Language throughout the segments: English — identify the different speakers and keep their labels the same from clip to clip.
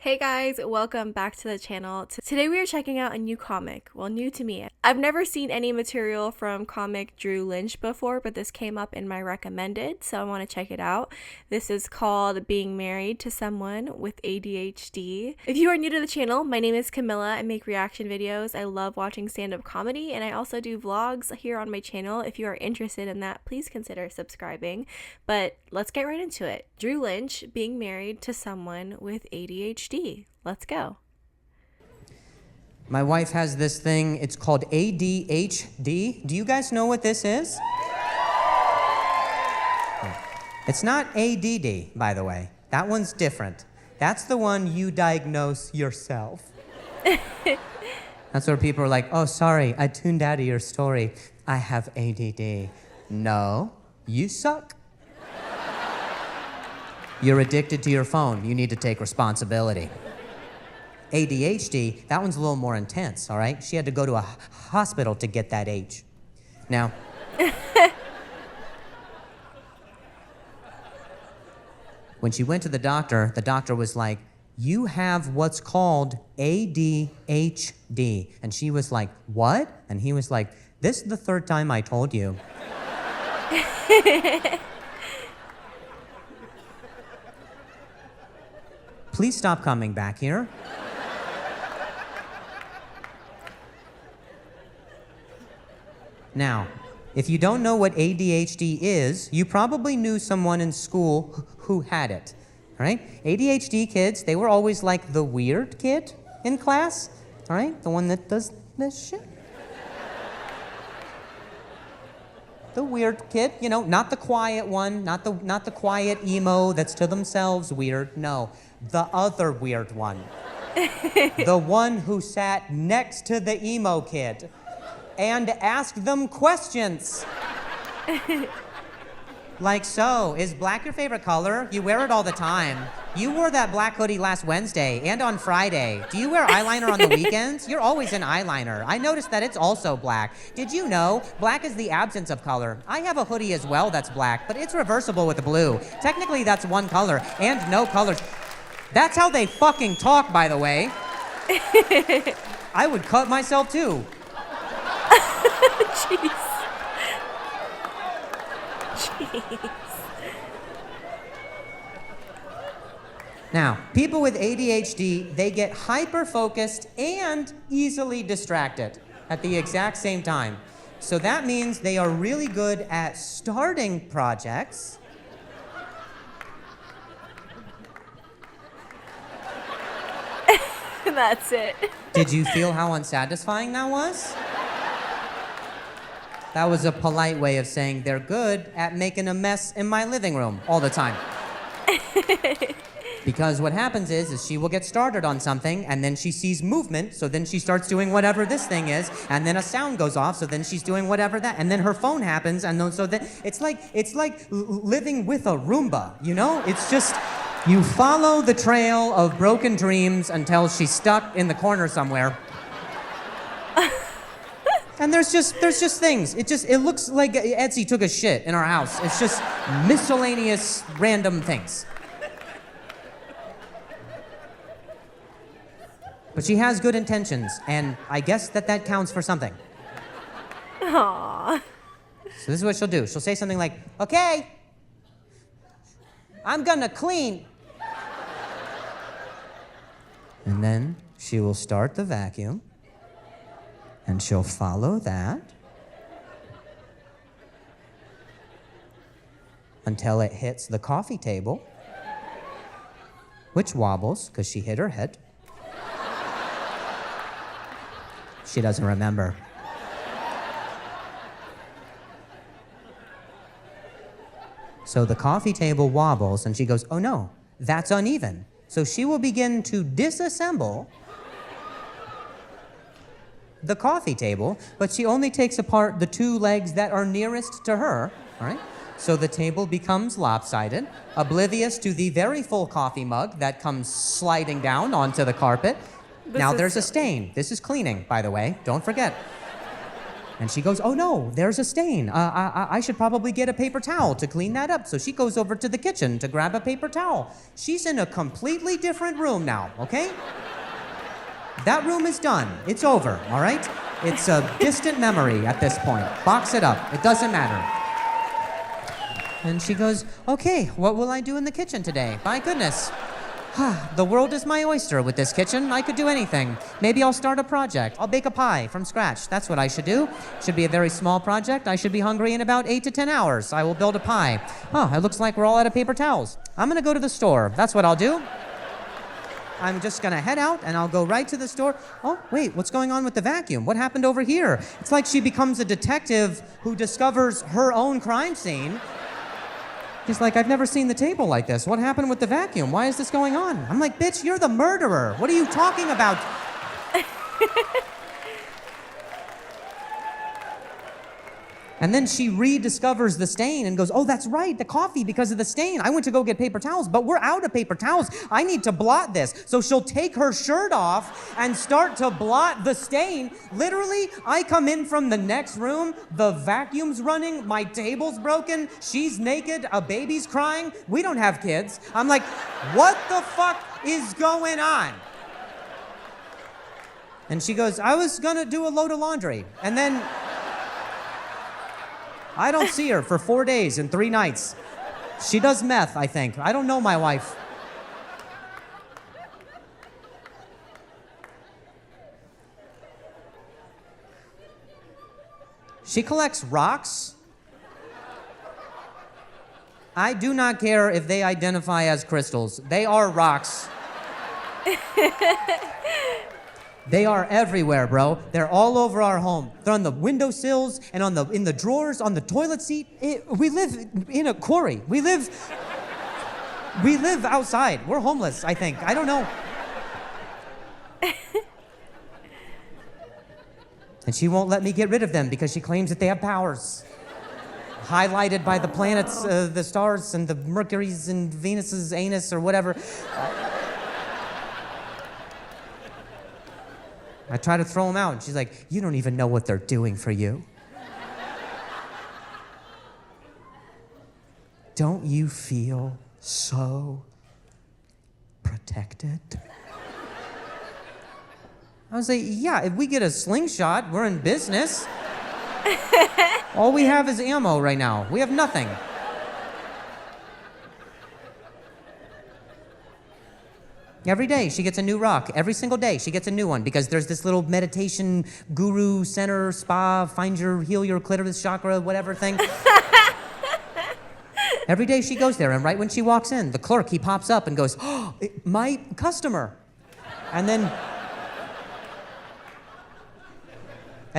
Speaker 1: Hey guys, welcome back to the channel. Today we are checking out a new comic. Well, new to me. I've never seen any material from comic Drew Lynch before, but this came up in my recommended, so I want to check it out. This is called Being Married to Someone with ADHD. If you are new to the channel, my name is Camilla. I make reaction videos. I love watching stand-up comedy, and I also do vlogs here on my channel. If you are interested in that, please consider subscribing. But let's get right into it. Drew Lynch, Being Married to Someone with ADHD. Let's go.
Speaker 2: My wife has this thing, it's called ADHD. Do you guys know what this is? It's not ADD, by the way. That one's different. That's the one you diagnose yourself. That's where people are like, oh, sorry, I tuned out of your story. I have ADD. No, you suck. You're addicted to your phone. You need to take responsibility. ADHD, that one's a little more intense, all right? She had to go to a hospital to get that H. Now, when she went to the doctor was like, you have what's called ADHD. And she was like, what? And he was like, this is the third time I told you. Please stop coming back here. Now, if you don't know what ADHD is, you probably knew someone in school who had it, all right? ADHD kids, they were always like the weird kid in class, all right? The one that does this shit. The weird kid, you know, not the quiet one, not the quiet emo that's to themselves weird, no. The other weird one. The one who sat next to the emo kid and asked them questions. Like, so, is black your favorite color? You wear it all the time. You wore that black hoodie last Wednesday and on Friday. Do you wear eyeliner on the weekends? You're always in eyeliner. I noticed that it's also black. Did you know black is the absence of color? I have a hoodie as well that's black, but it's reversible with the blue. Technically, that's one color and no colors. That's how they fucking talk, by the way. I would cut myself too.
Speaker 1: Jeez. Jeez.
Speaker 2: Now, people with ADHD, they get hyper-focused and easily distracted at the exact same time. So that means they are really good at starting projects.
Speaker 1: That's it.
Speaker 2: Did you feel how unsatisfying that was? That was a polite way of saying they're good at making a mess in my living room all the time. Because what happens is she will get started on something, and then she sees movement, so then she starts doing whatever this thing is, and then a sound goes off, so then she's doing whatever that, and then her phone happens, and then, so then it's like living with a Roomba, you know? It's just, you follow the trail of broken dreams until she's stuck in the corner somewhere. And there's just things. It looks like Etsy took a shit in our house. It's just miscellaneous random things. But she has good intentions, and I guess that counts for something.
Speaker 1: Aww.
Speaker 2: So this is what she'll do. She'll say something like, okay, I'm gonna clean. And then she will start the vacuum, and she'll follow that until it hits the coffee table, which wobbles because she hit her head. She doesn't remember. So the coffee table wobbles, and she goes, oh no, that's uneven. So she will begin to disassemble the coffee table, but she only takes apart the two legs that are nearest to her, all right? So the table becomes lopsided, oblivious to the very full coffee mug that comes sliding down onto the carpet. Now there's a stain. This is cleaning, by the way. Don't forget. And she goes, oh no, there's a stain. I should probably get a paper towel to clean that up. So she goes over to the kitchen to grab a paper towel. She's in a completely different room now, okay? That room is done. It's over, all right? It's a distant memory at this point. Box it up. It doesn't matter. And she goes, okay, what will I do in the kitchen today? My goodness. The world is my oyster with this kitchen. I could do anything. Maybe I'll start a project. I'll bake a pie from scratch. That's what I should do. Should be a very small project. I should be hungry in about 8 to 10 hours. I will build a pie. It looks like we're all out of paper towels. I'm gonna go to the store. That's what I'll do. I'm just gonna head out and I'll go right to the store. Oh, wait, what's going on with the vacuum? What happened over here? It's like she becomes a detective who discovers her own crime scene. She's like, I've never seen the table like this. What happened with the vacuum? Why is this going on? I'm like, bitch, you're the murderer. What are you talking about? And then she rediscovers the stain and goes, oh, that's right, the coffee because of the stain. I went to go get paper towels, but we're out of paper towels. I need to blot this. So she'll take her shirt off and start to blot the stain. Literally, I come in from the next room, the vacuum's running, my table's broken, she's naked, a baby's crying. We don't have kids. I'm like, what the fuck is going on? And she goes, I was gonna do a load of laundry. And then I don't see her for 4 days and 3 nights. She does meth, I think. I don't know my wife. She collects rocks. I do not care if they identify as crystals. They are rocks. They are everywhere, bro. They're all over our home. They're on the windowsills and in the drawers, on the toilet seat. We live in a quarry. We live outside. We're homeless, I think. I don't know. And she won't let me get rid of them because she claims that they have powers. Highlighted by the planets, the stars, and the Mercury's and Venus's anus or whatever. I try to throw them out, and she's like, you don't even know what they're doing for you. Don't you feel so protected? I was like, yeah, if we get a slingshot, we're in business. All we have is ammo right now. We have nothing. Every day she gets a new rock. Every single day she gets a new one because there's this little meditation guru center spa, heal your clitoris chakra, whatever thing. Every day she goes there, and right when she walks in, the clerk, he pops up and goes, oh, my customer. And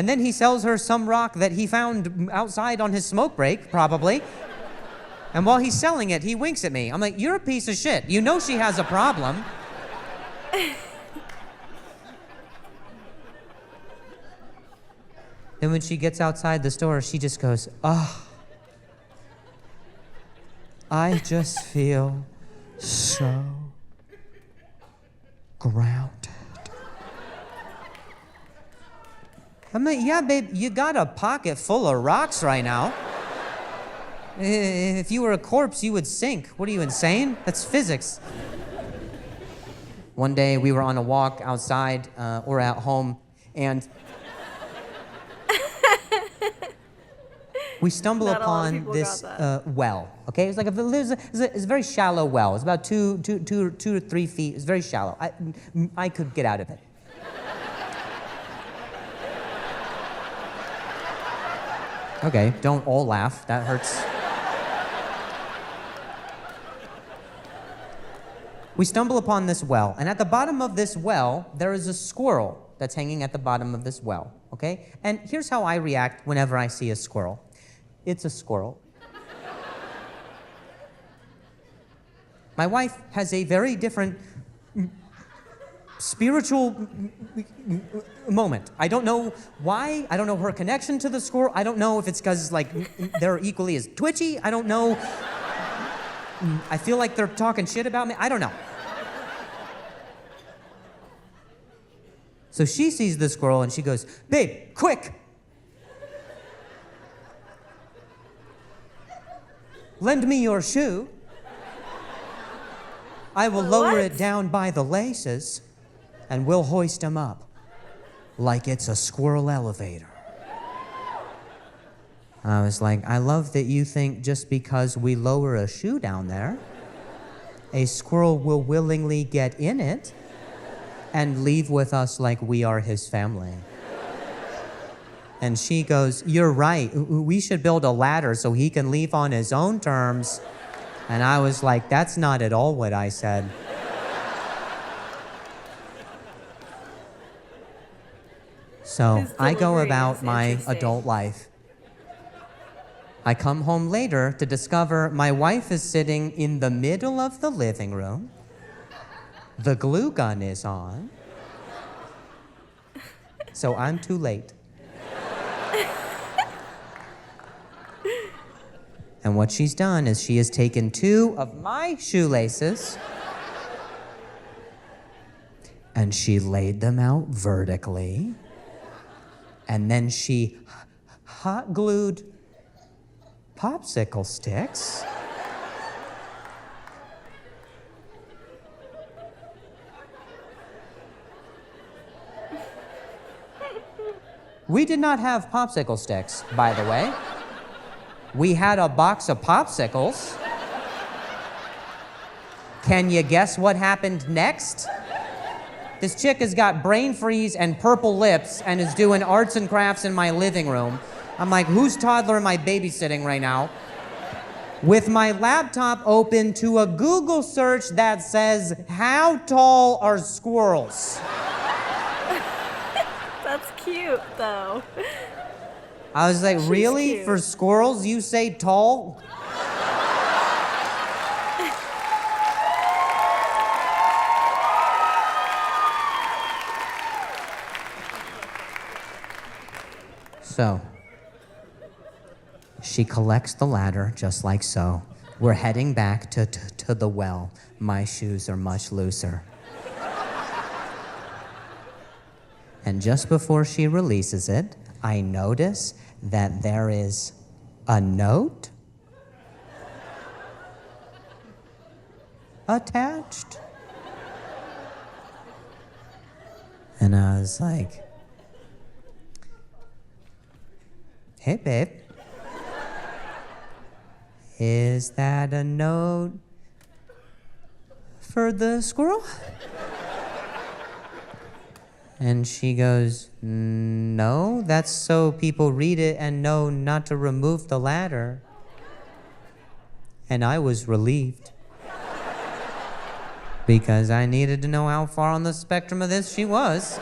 Speaker 2: then he sells her some rock that he found outside on his smoke break, probably. And while he's selling it, he winks at me. I'm like, you're a piece of shit. You know she has a problem. Then when she gets outside the store, she just goes, oh, I just feel so grounded. I'm like, yeah, babe, you got a pocket full of rocks right now. If you were a corpse, you would sink. What are you, insane? That's physics. One day we were on a walk outside or at home, and we stumble upon this well. Okay, it's like it's a very shallow well. It's about 2 to 3 feet. It's very shallow. I could get out of it. Okay, don't all laugh. That hurts. We stumble upon this well, and at the bottom of this well, there is a squirrel that's hanging at the bottom of this well, okay? And here's how I react whenever I see a squirrel. It's a squirrel. My wife has a very different spiritual moment. I don't know why. I don't know her connection to the squirrel. I don't know if it's because, like, they're equally as twitchy. I don't know. I feel like they're talking shit about me. I don't know. So she sees the squirrel and she goes, babe, quick. Lend me your shoe. I will lower
Speaker 1: What?
Speaker 2: it down by the laces, and we'll hoist him up like it's a squirrel elevator. I was like, I love that you think just because we lower a shoe down there, a squirrel will willingly get in it and leave with us like we are his family. And she goes, you're right. We should build a ladder so he can leave on his own terms. And I was like, that's not at all what I said. So
Speaker 1: His
Speaker 2: I go
Speaker 1: delivery
Speaker 2: about
Speaker 1: is
Speaker 2: my
Speaker 1: interesting.
Speaker 2: adult life. I come home later to discover my wife is sitting in the middle of the living room. The glue gun is on. So I'm too late. And what she's done is she has taken 2 of my shoelaces and she laid them out vertically. And then she hot glued popsicle sticks. We did not have popsicle sticks, by the way. We had a box of popsicles. Can you guess what happened next? This chick has got brain freeze and purple lips and is doing arts and crafts in my living room. I'm like, whose toddler am I babysitting right now? With my laptop open to a Google search that says, how tall are squirrels?
Speaker 1: That's cute, though.
Speaker 2: I was like,
Speaker 1: She's
Speaker 2: really?
Speaker 1: cute.
Speaker 2: For squirrels, you say tall? So, she collects the ladder just like so. We're heading back to the well. My shoes are much looser. And just before she releases it, I notice that there is a note attached. And I was like, hey, babe, is that a note for the squirrel? And she goes, no, that's so people read it and know not to remove the ladder. And I was relieved. Because I needed to know how far on the spectrum of this she was.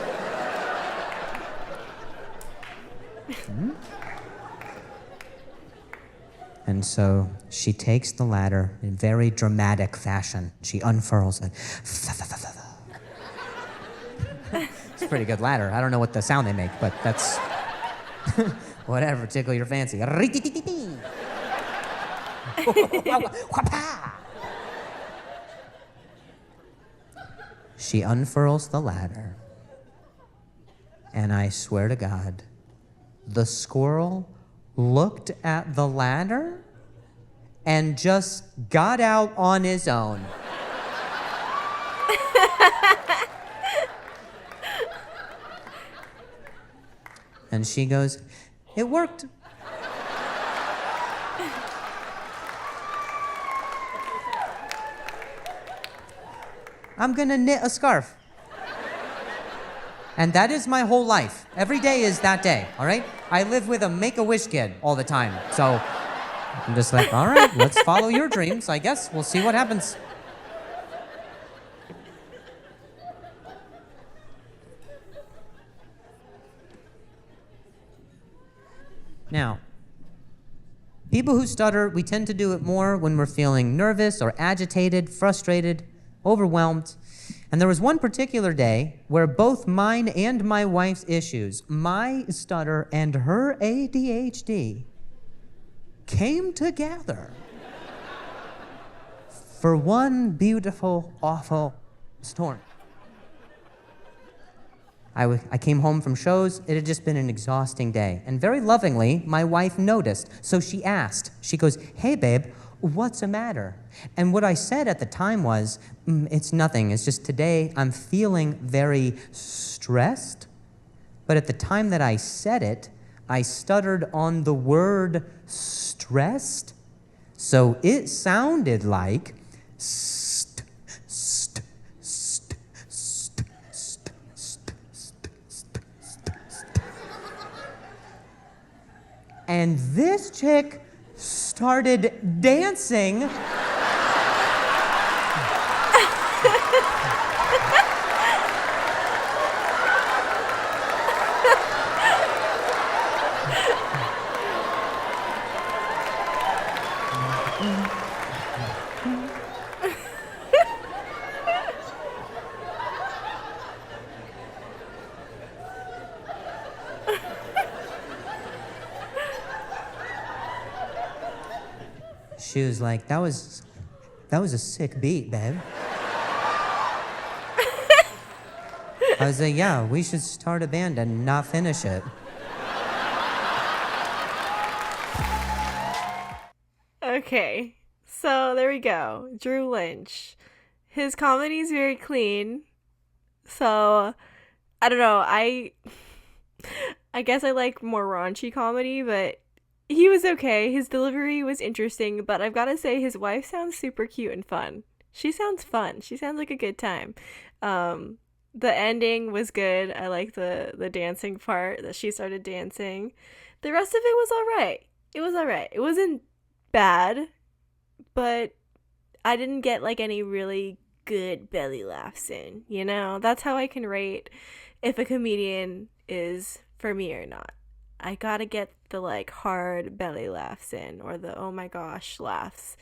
Speaker 2: And so she takes the ladder in very dramatic fashion. She unfurls it. It's a pretty good ladder. I don't know what the sound they make, but that's whatever, tickle your fancy. She unfurls the ladder, and I swear to God, the squirrel looked at the ladder and just got out on his own. And she goes, it worked. I'm gonna knit a scarf. And that is my whole life. Every day is that day, all right? I live with a Make-A-Wish kid all the time. So I'm just like, all right, let's follow your dreams, I guess. We'll see what happens. Now, people who stutter, we tend to do it more when we're feeling nervous or agitated, frustrated, overwhelmed. And there was one particular day where both mine and my wife's issues, my stutter and her ADHD, came together for one beautiful, awful storm. I came home from shows. It had just been an exhausting day. And very lovingly, my wife noticed. So she asked, she goes, hey, babe, What's the matter? And what I said at the time was, it's nothing. It's just today I'm feeling very stressed. But at the time that I said it, I stuttered on the word stressed. So it sounded like st, st, st, st, st, st, st, st, st. And this chick started dancing. She was like, that was a sick beat, babe. I was like, yeah, we should start a band and not finish it.
Speaker 1: Okay, so there we go. Drew Lynch. His comedy is very clean. So, I don't know. I guess I like more raunchy comedy, but he was okay. His delivery was interesting, but I've got to say his wife sounds super cute and fun. She sounds fun. She sounds like a good time. The ending was good. I like the dancing part that she started dancing. The rest of it was all right. It was all right. It wasn't bad, but I didn't get like any really good belly laughs in, you know? That's how I can rate if a comedian is for me or not. I gotta get the like hard belly laughs in, or the oh my gosh laughs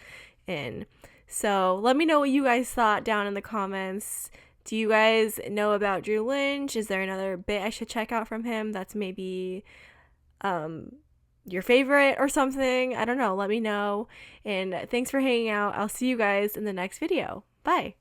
Speaker 1: in. So let me know what you guys thought down in the comments. Do you guys know about Drew Lynch? Is there another bit I should check out from him that's maybe your favorite or something? I don't know. Let me know. And thanks for hanging out. I'll see you guys in the next video. Bye.